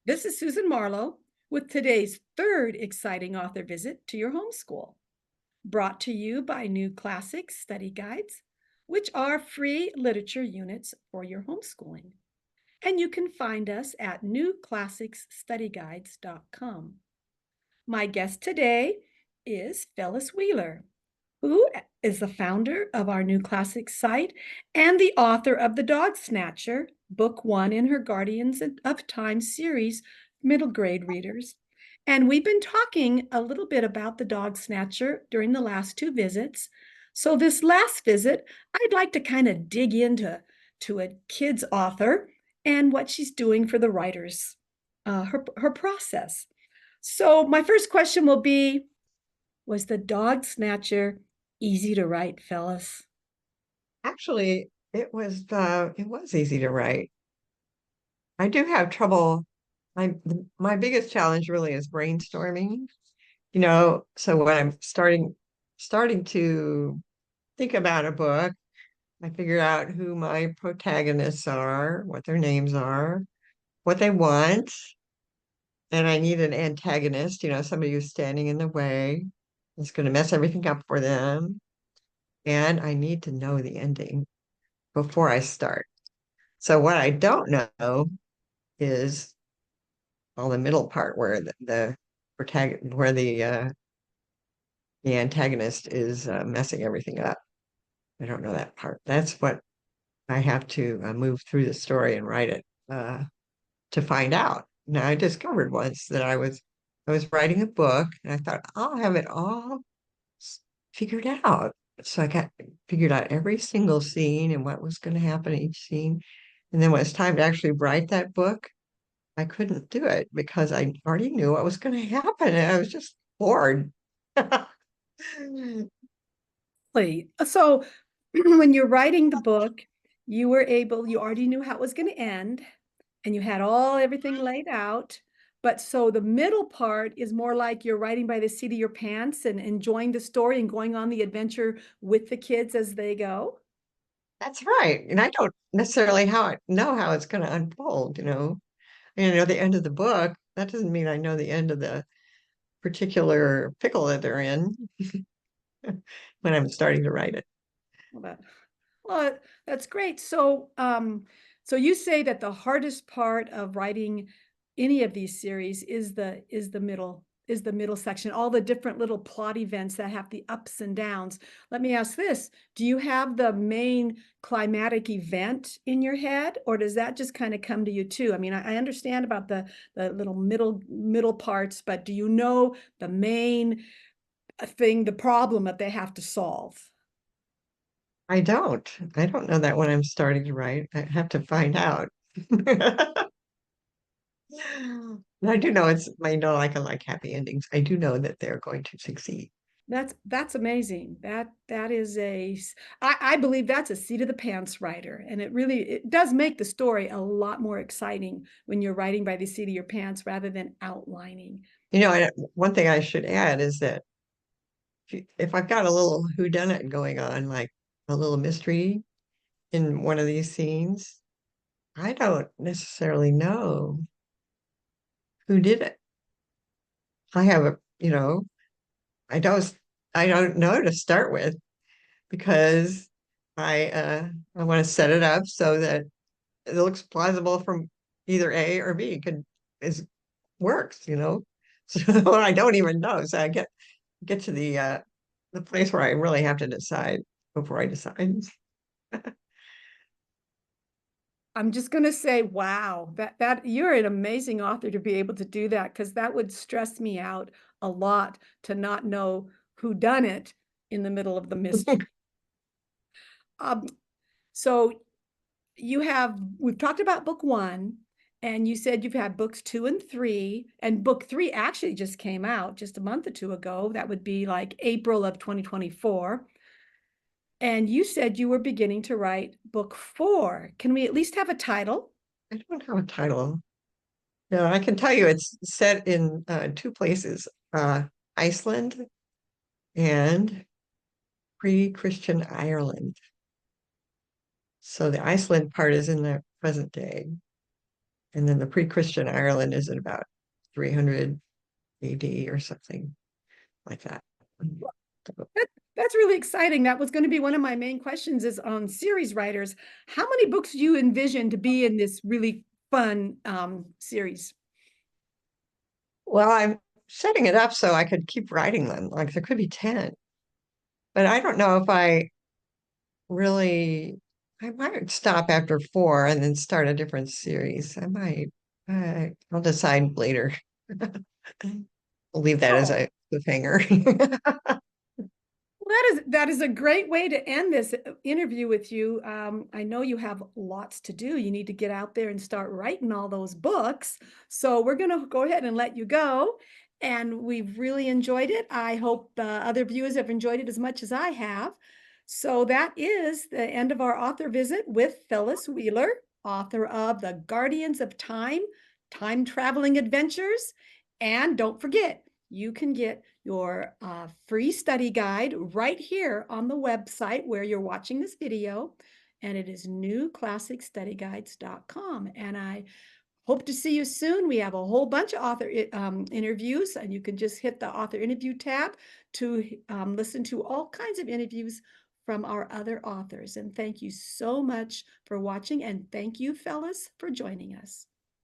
This is Susan Marlowe with today's third exciting author visit to your homeschool, brought to you by New Classics Study Guides, which are free literature units for your homeschooling. And you can find us at newclassicsstudyguides.com. My guest today is Phyllis Wheeler, who is the founder of our New Classics site and the author of The Dog Snatcher, book one in her Guardians of Time series, middle grade readers. And we've been talking a little bit about The Dog Snatcher during the last two visits. So this last visit, I'd like to kind of dig into a kid's author and what she's doing for the writers, her process. So my first question will be, was The Dog Snatcher easy to write, Phyllis? Actually, it was easy to write. I do have trouble. My biggest challenge really is brainstorming. So when I'm starting to think about a book, I figure out who my protagonists are, what their names are, what they want, and I need an antagonist, somebody who's standing in the way, is going to mess everything up for them, and I need to know the ending before I start. So what I don't know is all the middle part where the protagonist, where the antagonist is messing everything up. I don't know that part. That's what I have to move through the story and write it to find out. Now, I discovered once that I was writing a book and I thought I'll have it all figured out. So I got figured out every single scene and what was going to happen in each scene. And then when it's time to actually write that book, I couldn't do it because I already knew what was going to happen. And I was just bored. So when you're writing the book, you already knew how it was going to end, and you had everything laid out. But so the middle part is more like you're writing by the seat of your pants and enjoying the story and going on the adventure with the kids as they go. That's right. And I don't necessarily know how it's going to unfold. The end of the book, that doesn't mean I know the end of the particular pickle that they're in when I'm starting to write it. Well, that's great. So you say that the hardest part of writing any of these series is the middle section, all the different little plot events that have the ups and downs. Let me ask this: do you have the main climatic event in your head, or does that just kind of come to you too? I mean, I understand about the little middle parts, but do you know the main thing, the problem that they have to solve? I don't. I don't know that when I'm starting to write. I have to find out. I do know I like happy endings. I do know that they're going to succeed. That's amazing. I believe that's a seat of the pants writer, and it does make the story a lot more exciting when you're writing by the seat of your pants rather than outlining. One thing I should add is that if I've got a little whodunit going on, like a little mystery in one of these scenes, I don't necessarily know who did it. I have I don't, I don't know to start with because I want to set it up so that it looks plausible from either A or B is works. So I don't even know. So I get to the place where I really have to decide before I decide. I'm just going to say, wow, that you're an amazing author to be able to do that, because that would stress me out a lot to not know who done it in the middle of the mystery. Um, so we've talked about book one, and you said you've had books two and three, and book three actually just came out just a month or two ago. That would be like April of 2024. And you said you were beginning to write book four. Can we at least have a title? I don't have a title. No, I can tell you it's set in two places, Iceland and pre-Christian Ireland. So the Iceland part is in the present day, And then the pre-Christian Ireland is at about 300 AD or something like that. That, that's really exciting. That was going to be one of my main questions is on series writers. How many books do you envision to be in this really fun series? Well, I'm setting it up so I could keep writing them. Like there could be 10, but I don't know if really, I might stop after four and then start a different series. I'll decide later. I'll leave that as Oh, a cliffhanger. that is a great way to end this interview with you. I know you have lots to do. You need to get out there and start writing all those books. So we're going to go ahead and let you go. And we've really enjoyed it. I hope other viewers have enjoyed it as much as I have. So that is the end of our author visit with Phyllis Wheeler, author of The Guardians of Time, Time Traveling Adventures. And don't forget, you can get your free study guide right here on the website where you're watching this video. And it is newclassicstudyguides.com. And I hope to see you soon. We have a whole bunch of author interviews, and you can just hit the author interview tab to listen to all kinds of interviews from our other authors. And thank you so much for watching. And thank you, Phyllis, for joining us.